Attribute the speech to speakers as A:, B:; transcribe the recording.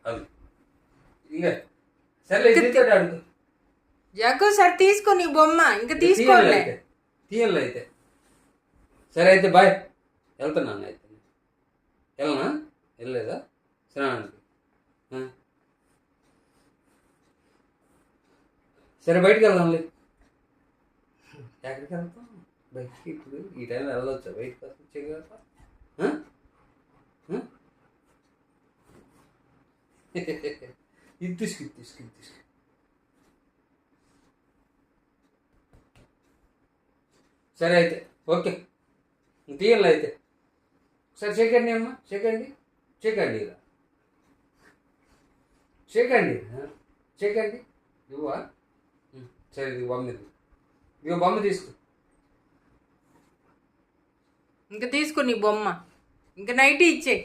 A: అది ఇంకా సరే అడుగు
B: జగ్గు సార్ తీసుకో నీ బొమ్మ ఇంకా తీసుకోలే
A: తీయాలి అయితే. సరే అయితే బాయ్, వెళ్తున్నాను అయితే. వెళ్ళనా? వెళ్ళలేదా స్నానానికి? సరే బయటికి వెళ్దాంలే. ఎక్కడికి వెళ్తాం బయటికి? ఇప్పుడు ఈ టైంలో వెళ్ళొచ్చా బయటకు? వచ్చేయగలరా? ఇది తీసుకు. సరే అయితే ఓకే, తీయాలి అయితే. సరే చెక్కండి అమ్మా, చెక్కండి ఇలా చెక్కండి ఇవ్వా. సరే ఇది బొమ్మ, ఇదిగో బొమ్మ తీసుకో.
B: ఇంకా తీసుకో నీ బొమ్మ, ఇంకా నైట్ ఇచ్చే.